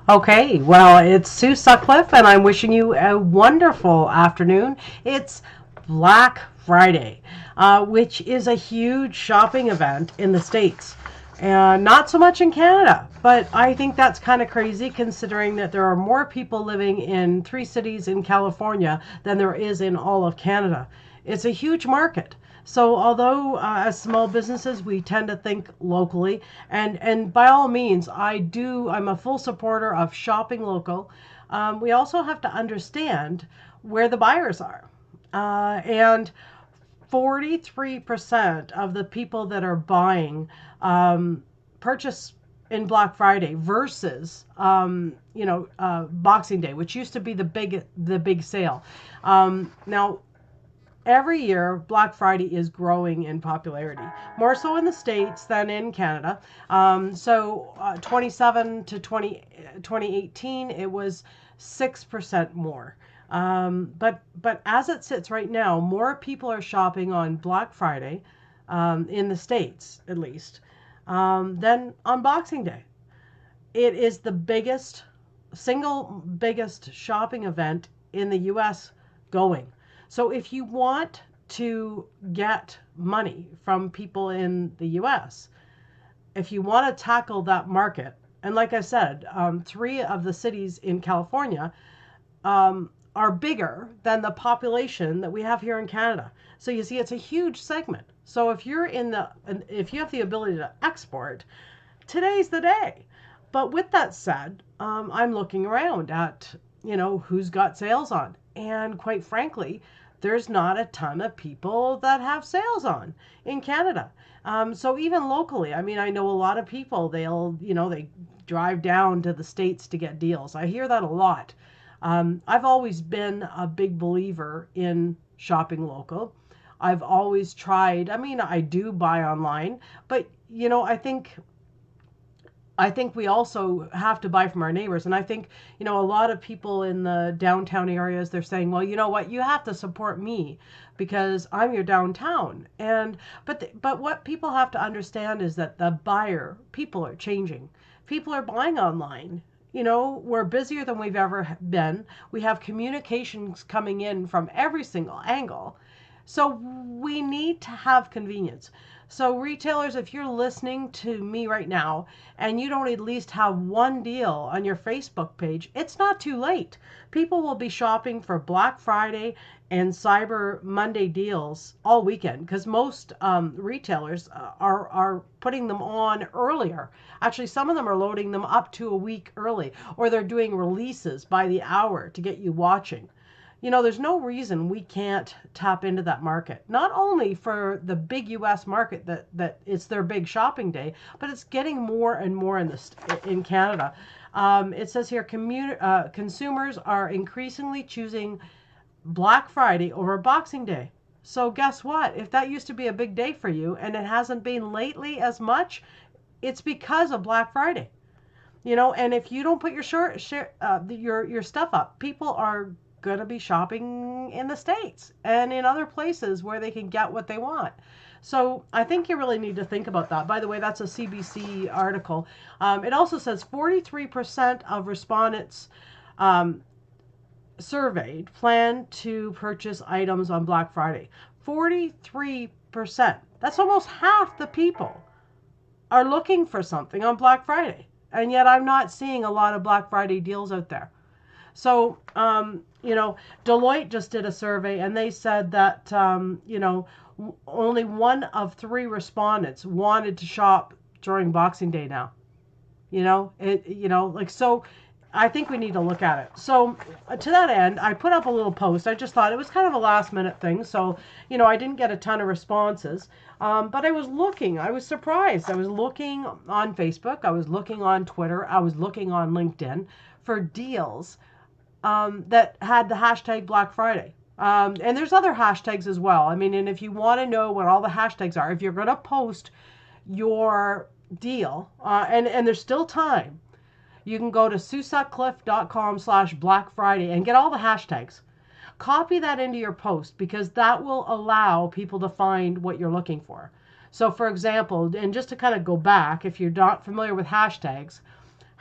Okay, well, it's Sue Sutcliffe, and I'm wishing you a wonderful afternoon. It's Black Friday, which is a huge shopping event in the States, and not so much in Canada. But I think that's kind of crazy considering that there are more people living in three cities in California than there is in all of Canada. It's a huge market. So although as small businesses we tend to think locally, and by all means I'm a full supporter of shopping local. We also have to understand where the buyers are, and 43% of the people that are buying purchase in Black Friday versus Boxing Day, which used to be the big sale. Now every year Black Friday is growing in popularity, more so in the States than in Canada. 27 to 2018, it was 6% more. But as it sits right now, more people are shopping on Black Friday, in the States at least, than on Boxing Day. It is the single biggest shopping event in the US going. So if you want to get money from people in the US, if you want to tackle that market, and like I said, three of the cities in California are bigger than the population that we have here in Canada. So you see, it's a huge segment. So if you have the ability to export, today's the day. But with that said, I'm looking around at, who's got sales on. And quite frankly, there's not a ton of people that have sales on in Canada. So even locally, I mean, I know a lot of people, they drive down to the States to get deals. I hear that a lot. I've always been a big believer in shopping local. I've always tried, I mean, I do buy online, but I think we also have to buy from our neighbors. And I think, a lot of people in the downtown areas, they're saying, well, you know what, you have to support me because I'm your downtown. But what people have to understand is that people are changing. People are buying online. We're busier than we've ever been. We have communications coming in from every single angle. So we need to have convenience. So retailers, if you're listening to me right now and you don't at least have one deal on your Facebook page, it's not too late. People will be shopping for Black Friday and Cyber Monday deals all weekend because most retailers are putting them on earlier. Actually, some of them are loading them up to a week early, or they're doing releases by the hour to get you watching. There's no reason we can't tap into that market. Not only for the big US market that it's their big shopping day, but it's getting more and more in Canada. It says here consumers are increasingly choosing Black Friday over Boxing Day. So guess what? If that used to be a big day for you and it hasn't been lately as much, it's because of Black Friday. And if you don't put your stuff up, people are going to be shopping in the States and in other places where they can get what they want. So I think you really need to think about that. By the way, that's a CBC article. It also says 43% of respondents um, surveyed plan to purchase items on Black Friday. 43%. That's almost half the people are looking for something on Black Friday. And yet I'm not seeing a lot of Black Friday deals out there. So, Deloitte just did a survey and they said that, only one of three respondents wanted to shop during Boxing Day now. So I think we need to look at it. So to that end, I put up a little post. I just thought it was kind of a last minute thing. So, I didn't get a ton of responses. But I was surprised. I was looking on Facebook. I was looking on Twitter. I was looking on LinkedIn for deals that had the hashtag Black Friday. And there's other hashtags as well. I mean, and if you want to know what all the hashtags are, if you're going to post your deal, and there's still time, you can go to susutcliffe.com/Black Friday and get all the hashtags. Copy that into your post because that will allow people to find what you're looking for. So, for example, and just to kind of go back, if you're not familiar with hashtags,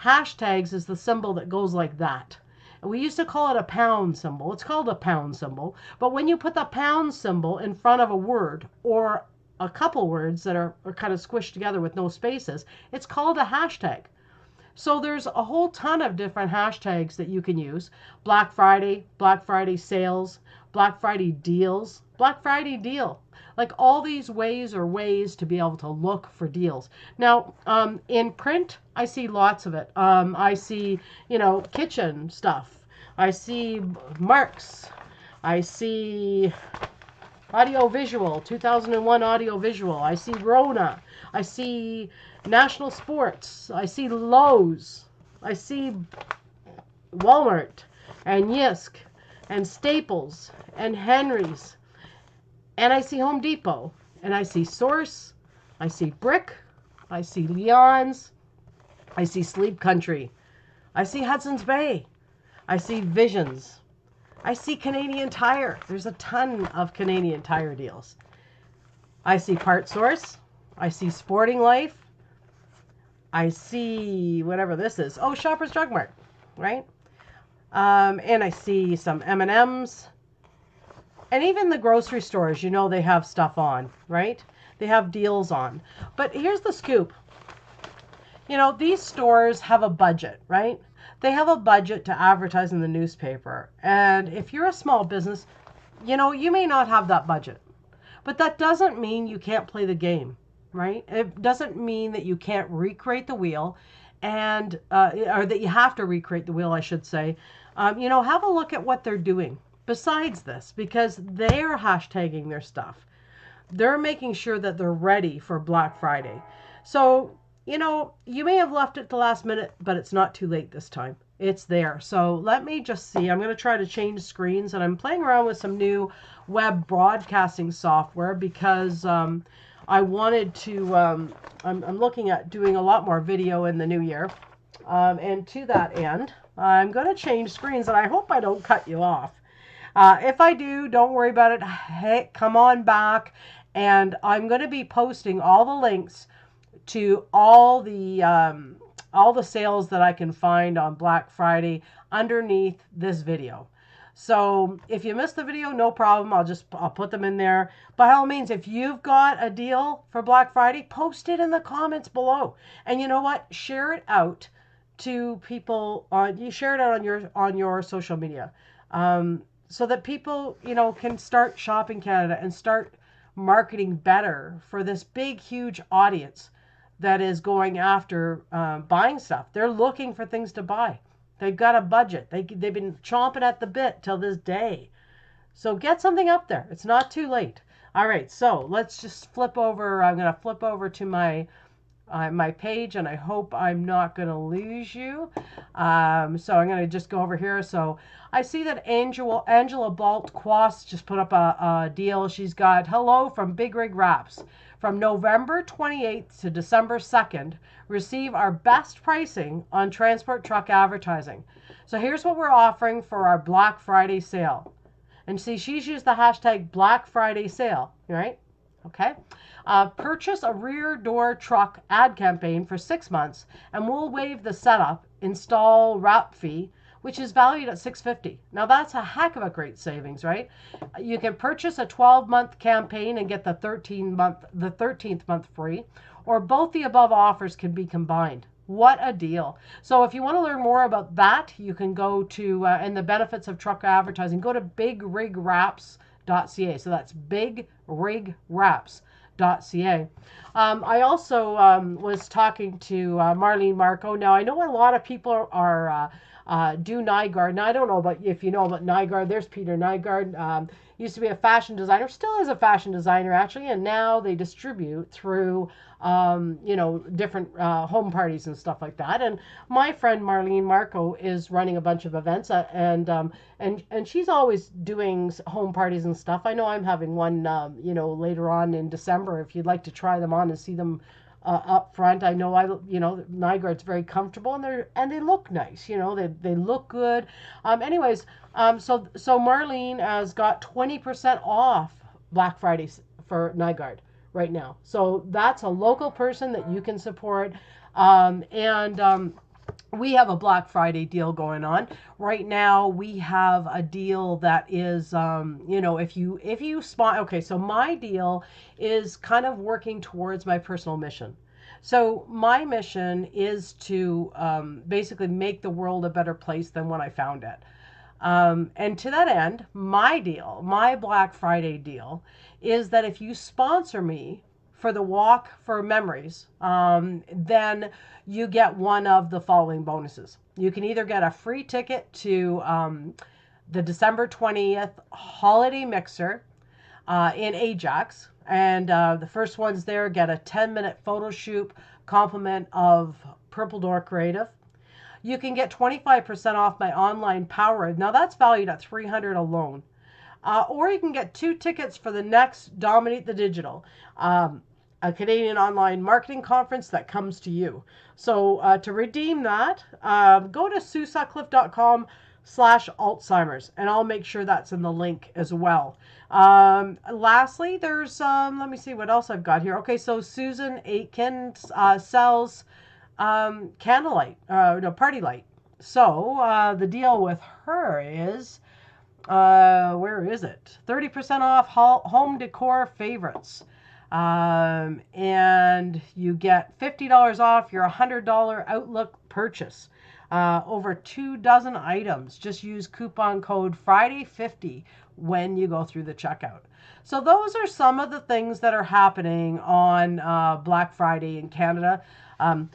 hashtags is the symbol that goes like that. We used to call it a pound symbol. It's called a pound symbol. But when you put the pound symbol in front of a word or a couple words that are kind of squished together with no spaces, it's called a hashtag. So there's a whole ton of different hashtags that you can use. Black Friday sales, Black Friday deals, Black Friday deal. Like all these ways are ways to be able to look for deals. Now, in print, I see lots of it. I see, kitchen stuff. I see Marks. I see audio visual, 2001 audio visual. I see Rona. I see National Sports. I see Lowe's. I see Walmart and Yisk and Staples and Henry's. And I see Home Depot. And I see Source. I see Brick. I see Leon's. I see Sleep Country. I see Hudson's Bay. I see Visions. I see Canadian Tire. There's a ton of Canadian Tire deals. I see Part Source. I see Sporting Life. I see whatever this is. Oh, Shoppers Drug Mart, right? And I see some M&Ms. And even the grocery stores, they have stuff on, right? They have deals on. But here's the scoop. These stores have a budget, right? They have a budget to advertise in the newspaper. And if you're a small business, you may not have that budget. But that doesn't mean you can't play the game, right? It doesn't mean that you can't recreate the wheel or that you have to recreate the wheel, I should say. Have a look at what they're doing besides this, because they're hashtagging their stuff. They're making sure that they're ready for Black Friday. So, you may have left it the last minute, but it's not too late this time. It's there. So let me just see. I'm going to try to change screens, and I'm playing around with some new web broadcasting software because I wanted to, I'm looking at doing a lot more video in the new year. And to that end, I'm going to change screens, and I hope I don't cut you off. If I do, don't worry about it. Hey, come on back, and I'm going to be posting all the links to all the sales that I can find on Black Friday underneath this video. So if you missed the video, no problem. I'll put them in there. By all means, if you've got a deal for Black Friday, post it in the comments below. And you know what? Share it out to people. You share it out on your social media, so that people can start shopping Canada and start marketing better for this big, huge audience that is going after buying stuff. They're looking for things to buy. They've got a budget. They've been chomping at the bit till this day. So get something up there. It's not too late. All right, so let's just flip over. I'm going to flip over to my page, and I hope I'm not going to lose you. So I'm going to just go over here. So I see that Angela Balt-Quast just put up a deal. She's got hello from Big Rig Wraps. From November 28th to December 2nd, receive our best pricing on transport truck advertising. So here's what we're offering for our Black Friday sale. And see, she's used the hashtag Black Friday sale, right? Okay. Purchase a rear door truck ad campaign for 6 months, and we'll waive the setup, install wrap fee, which is valued at $650. Now that's a heck of a great savings, right? You can purchase a 12-month campaign and get the 13th month free, or both the above offers can be combined. What a deal. So if you want to learn more about that, you can go to, and the benefits of truck advertising, go to bigrigraps.ca. So that's bigrigraps.ca. I also was talking to Marlene Marco. Now I know a lot of people are do Nygaard. Now I don't know if you know about Nygaard. There's Peter Nygaard. Used to be a fashion designer, still is a fashion designer actually, and now they distribute through different home parties and stuff like that. And my friend Marlene Marco is running a bunch of events, and she's always doing home parties and stuff. I know I'm having one later on in December. If you'd like to try them on and see them up front, I know Nygaard's very comfortable, and they look nice. They look good. So Marlene has got 20% off Black Friday for Nygaard right now. So that's a local person that you can support. we have a Black Friday deal going on right now. We have a deal that is, if you spot, okay, so my deal is kind of working towards my personal mission. So my mission is to basically make the world a better place than when I found it. And to that end, my deal, my Black Friday deal, is that if you sponsor me for the Walk for Memories, then you get one of the following bonuses. You can either get a free ticket to the December 20th holiday mixer in Ajax. And the first ones there get a 10-minute photo shoot compliment of Purple Door Creative. You can get 25% off my online power. Now that's valued at $300 alone. Or you can get 2 tickets for the next Dominate the Digital, a Canadian online marketing conference that comes to you. So to redeem that, go to susacliff.com/Alzheimer's, and I'll make sure that's in the link as well. Lastly, there's, let me see what else I've got here. Okay, so Susan Aitken sells candlelight, no, party light. So the deal with her is, where is it? 30% off home decor favorites. And you get $50 off your $100 Outlook purchase. Over 24 items. Just use coupon code Friday50 when you go through the checkout. So those are some of the things that are happening on Black Friday in Canada. I'm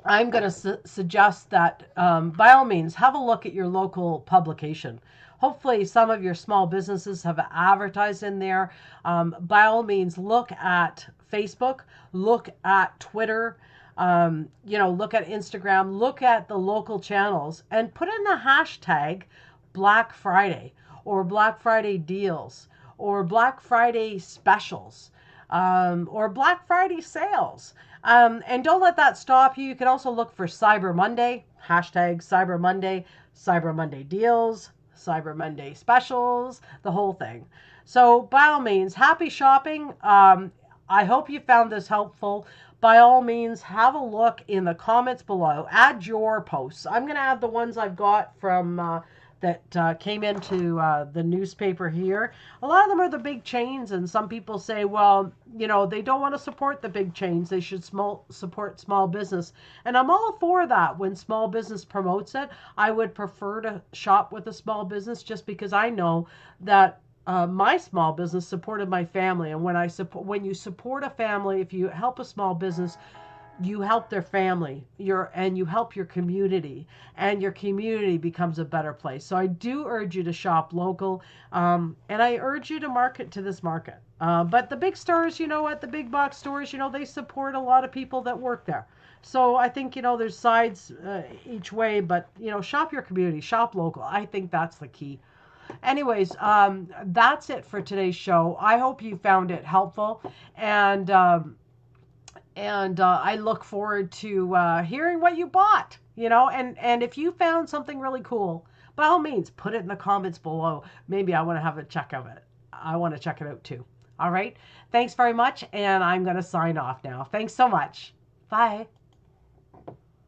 going to suggest that by all means, have a look at your local publication. Hopefully some of your small businesses have advertised in there. By all means, look at Facebook, look at Twitter, look at Instagram, look at the local channels, and put in the hashtag Black Friday or Black Friday deals or Black Friday specials, or Black Friday sales. And don't let that stop you. You can also look for Cyber Monday, hashtag Cyber Monday, Cyber Monday deals, Cyber Monday specials, the whole thing. So by all means, happy shopping. I hope you found this helpful. By all means, have a look in the comments below. Add your posts. I'm going to add the ones I've got from that came into the newspaper here. A lot of them are the big chains, and some people say, well, they don't want to support the big chains. They should support small business. And I'm all for that when small business promotes it. I would prefer to shop with a small business just because I know that my small business supported my family. And when you support a family, if you help a small business, you help their family, and you help your community, and your community becomes a better place. So I do urge you to shop local, and I urge you to market to this market. But the big stores, the big box stores, they support a lot of people that work there. So I think, there's sides each way, but, shop your community, shop local. I think that's the key. Anyways, that's it for today's show. I hope you found it helpful, and I look forward to hearing what you bought, and if you found something really cool, by all means, put it in the comments below. Maybe I want to have a check of it. I want to check it out too. All right. Thanks very much. And I'm going to sign off now. Thanks so much. Bye.